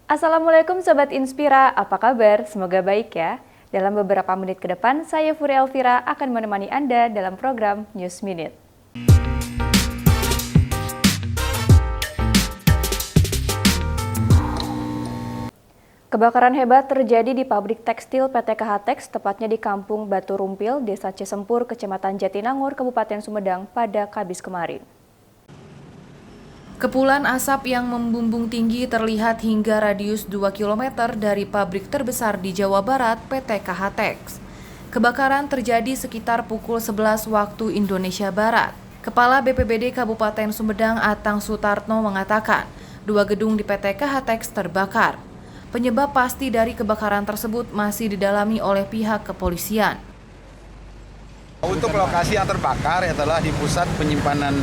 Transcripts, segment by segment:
Assalamualaikum Sobat Inspira, apa kabar? Semoga baik ya. Dalam beberapa menit ke depan, saya Furi Elvira akan menemani Anda dalam program News Minute. Kebakaran hebat terjadi di pabrik tekstil PT KH-Tex, tepatnya di Kampung Batu Rumpil, Desa Cisempur, Kecamatan Jatinangor, Kabupaten Sumedang pada Kamis kemarin. Kepulan asap yang membumbung tinggi terlihat hingga radius 2 km dari pabrik terbesar di Jawa Barat, PT KH-Tex. Kebakaran terjadi sekitar pukul 11 waktu Indonesia Barat. Kepala BPBD Kabupaten Sumedang Atang Sutartno mengatakan, 2 gedung di PT KH-Tex terbakar. Penyebab pasti dari kebakaran tersebut masih didalami oleh pihak kepolisian. Untuk lokasi yang terbakar adalah di pusat penyimpanan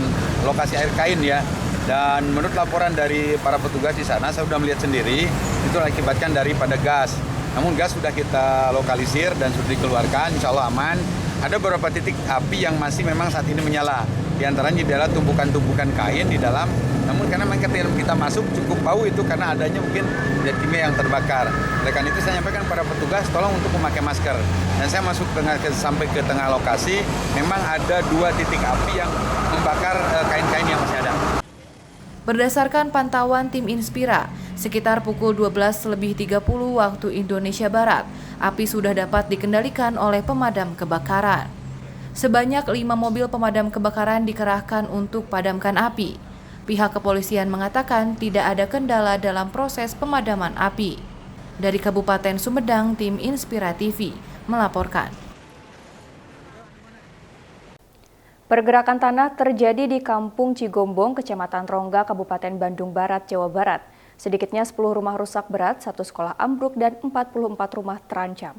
lokasi air kain ya. Dan menurut laporan dari para petugas di sana, saya sudah melihat sendiri, itu akibatkan daripada gas. Namun gas sudah kita lokalisir dan sudah dikeluarkan, insya Allah aman. Ada beberapa titik api yang masih memang saat ini menyala. Di antaranya adalah tumpukan-tumpukan kain di dalam. Namun karena memang kita masuk cukup bau itu karena adanya mungkin zat kimia yang terbakar. Oleh karena itu saya nyampaikan para petugas tolong untuk memakai masker. Dan saya masuk sampai ke tengah lokasi, memang ada 2 titik api yang membakar kain-kain yang masih ada. Berdasarkan pantauan tim Inspira, sekitar pukul 12.30 waktu Indonesia Barat, api sudah dapat dikendalikan oleh pemadam kebakaran. Sebanyak 5 mobil pemadam kebakaran dikerahkan untuk padamkan api. Pihak kepolisian mengatakan tidak ada kendala dalam proses pemadaman api. Dari Kabupaten Sumedang, tim Inspira TV melaporkan. Pergerakan tanah terjadi di Kampung Cigombong, Kecamatan Rongga, Kabupaten Bandung Barat, Jawa Barat. Sedikitnya 10 rumah rusak berat, 1 sekolah ambruk, dan 44 rumah terancam.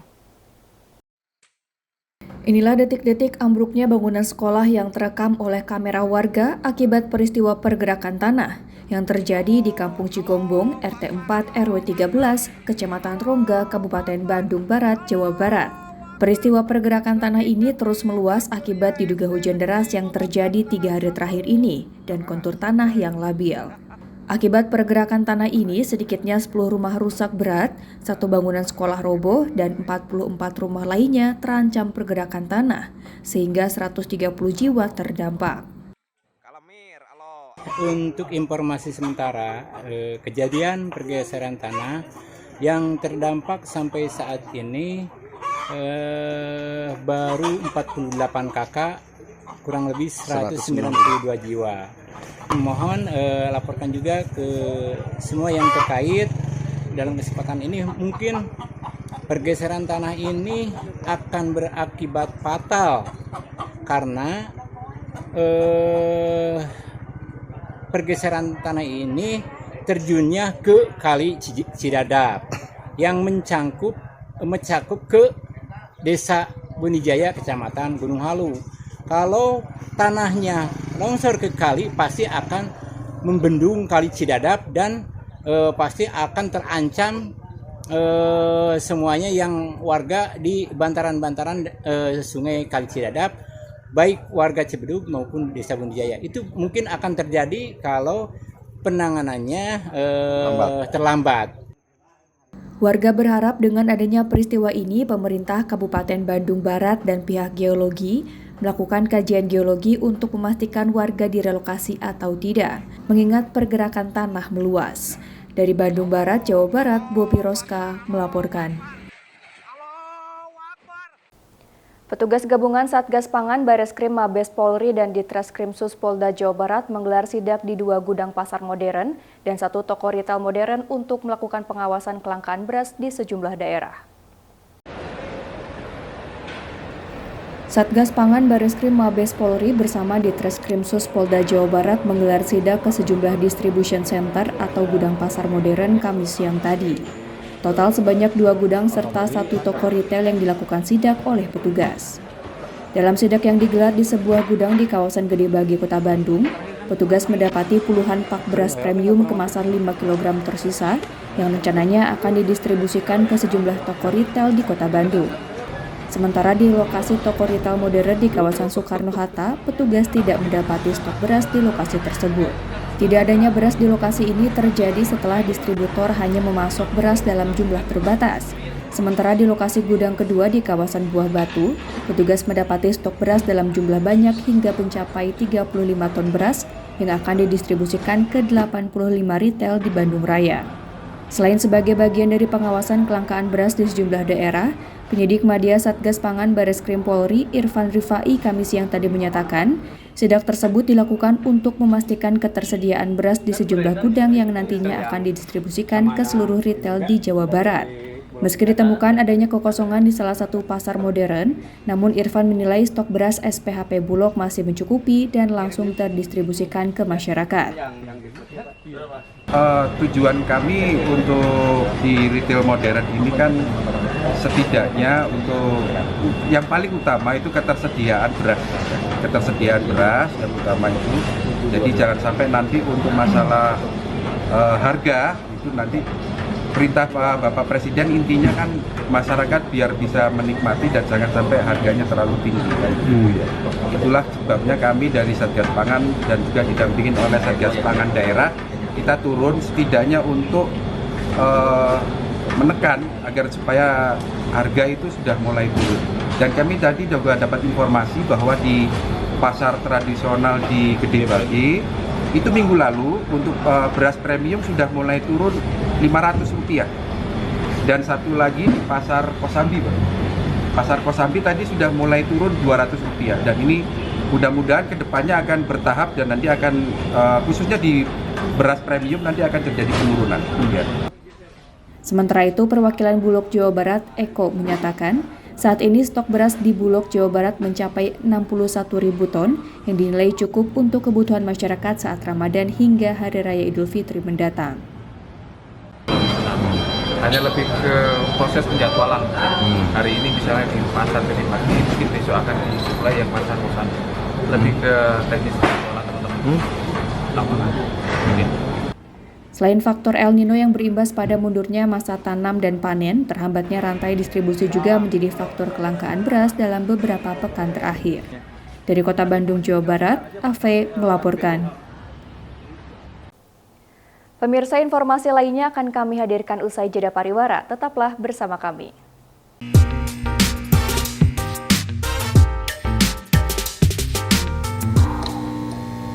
Inilah detik-detik ambruknya bangunan sekolah yang terekam oleh kamera warga akibat peristiwa pergerakan tanah yang terjadi di Kampung Cigombong, RT 4 RW 13, Kecamatan Rongga, Kabupaten Bandung Barat, Jawa Barat. Peristiwa pergerakan tanah ini terus meluas akibat diduga hujan deras yang terjadi 3 hari terakhir ini dan kontur tanah yang labil. Akibat pergerakan tanah ini, sedikitnya 10 rumah rusak berat, 1 bangunan sekolah roboh, dan 44 rumah lainnya terancam pergerakan tanah, sehingga 130 jiwa terdampak. Untuk informasi sementara, kejadian pergeseran tanah yang terdampak sampai saat ini baru 48 kakak, kurang lebih 192 jiwa. Mohon laporkan juga ke semua yang terkait dalam kesempatan ini, mungkin pergeseran tanah ini akan berakibat fatal karena pergeseran tanah ini terjunnya ke Kali Cidadap yang mencakup ke Desa Bunijaya, Kecamatan Gunung Halu. Kalau tanahnya longsor ke kali, pasti akan membendung Kali Cidadap dan pasti akan terancam semuanya yang warga di bantaran-bantaran sungai Kali Cidadap, baik warga Cibedug maupun Desa Bunijaya. Itu mungkin akan terjadi kalau penanganannya terlambat. Warga berharap dengan adanya peristiwa ini, pemerintah Kabupaten Bandung Barat dan pihak geologi melakukan kajian geologi untuk memastikan warga direlokasi atau tidak, mengingat pergerakan tanah meluas. Dari Bandung Barat, Jawa Barat, Bobi Roska melaporkan. Petugas gabungan Satgas Pangan Bareskrim Mabes Polri dan Ditreskrim Sus Polda Jawa Barat menggelar sidak di 2 gudang pasar modern dan 1 toko retail modern untuk melakukan pengawasan kelangkaan beras di sejumlah daerah. Satgas Pangan Bareskrim Mabes Polri bersama Ditreskrim Sus Polda Jawa Barat menggelar sidak ke sejumlah distribution center atau gudang pasar modern Kamis siang tadi. Total sebanyak 2 gudang serta 1 toko retail yang dilakukan sidak oleh petugas. Dalam sidak yang digelar di sebuah gudang di kawasan Gede Bage, Kota Bandung, petugas mendapati puluhan pak beras premium kemasan 5 kg tersisa yang rencananya akan didistribusikan ke sejumlah toko retail di Kota Bandung. Sementara di lokasi toko retail modern di kawasan Soekarno-Hatta, petugas tidak mendapati stok beras di lokasi tersebut. Tidak adanya beras di lokasi ini terjadi setelah distributor hanya memasok beras dalam jumlah terbatas. Sementara di lokasi gudang kedua di kawasan Buah Batu, petugas mendapati stok beras dalam jumlah banyak hingga mencapai 35 ton beras yang akan didistribusikan ke 85 retail di Bandung Raya. Selain sebagai bagian dari pengawasan kelangkaan beras di sejumlah daerah, penyidik Madya Satgas Pangan Bareskrim Polri Irfan Rifai Kamis siang tadi menyatakan, sidak tersebut dilakukan untuk memastikan ketersediaan beras di sejumlah gudang yang nantinya akan didistribusikan ke seluruh retail di Jawa Barat. Meski ditemukan adanya kekosongan di salah satu pasar modern, namun Irfan menilai stok beras SPHP Bulog masih mencukupi dan langsung terdistribusikan ke masyarakat. Tujuan kami untuk di retail modern ini kan setidaknya untuk yang paling utama itu ketersediaan beras yang utama itu. Jadi jangan sampai nanti untuk masalah harga itu nanti perintah Bapak Presiden intinya kan masyarakat biar bisa menikmati dan jangan sampai harganya terlalu tinggi. Itulah sebabnya kami dari Satgas Pangan dan juga didampingin oleh Satgas Pangan daerah, kita turun setidaknya untuk menekan agar supaya harga itu sudah mulai turun. Dan kami tadi juga dapat informasi bahwa di pasar tradisional di Gede Bagi itu minggu lalu untuk beras premium sudah mulai turun Rp500. Dan satu lagi di pasar Kosambi, pasar Kosambi tadi sudah mulai turun Rp200. Dan ini mudah-mudahan kedepannya akan bertahap dan nanti akan khususnya di beras premium nanti akan terjadi penurunan. Sementara itu, perwakilan Bulog Jawa Barat Eko menyatakan, saat ini stok beras di Bulog Jawa Barat mencapai 61.000 ton yang dinilai cukup untuk kebutuhan masyarakat saat Ramadan hingga Hari Raya Idul Fitri mendatang. Hanya lebih ke proses penjadwalan. Hari ini misalnya di pasar Gede Bagi, mungkin besok akan disuplai yang pasar Kosambi. Lebih ke teknis penjadwalan teman-teman. Selain faktor El Nino yang berimbas pada mundurnya masa tanam dan panen, terhambatnya rantai distribusi juga menjadi faktor kelangkaan beras dalam beberapa pekan terakhir. Dari Kota Bandung, Jawa Barat, AV melaporkan. Pemirsa, informasi lainnya akan kami hadirkan usai jeda pariwara. Tetaplah bersama kami.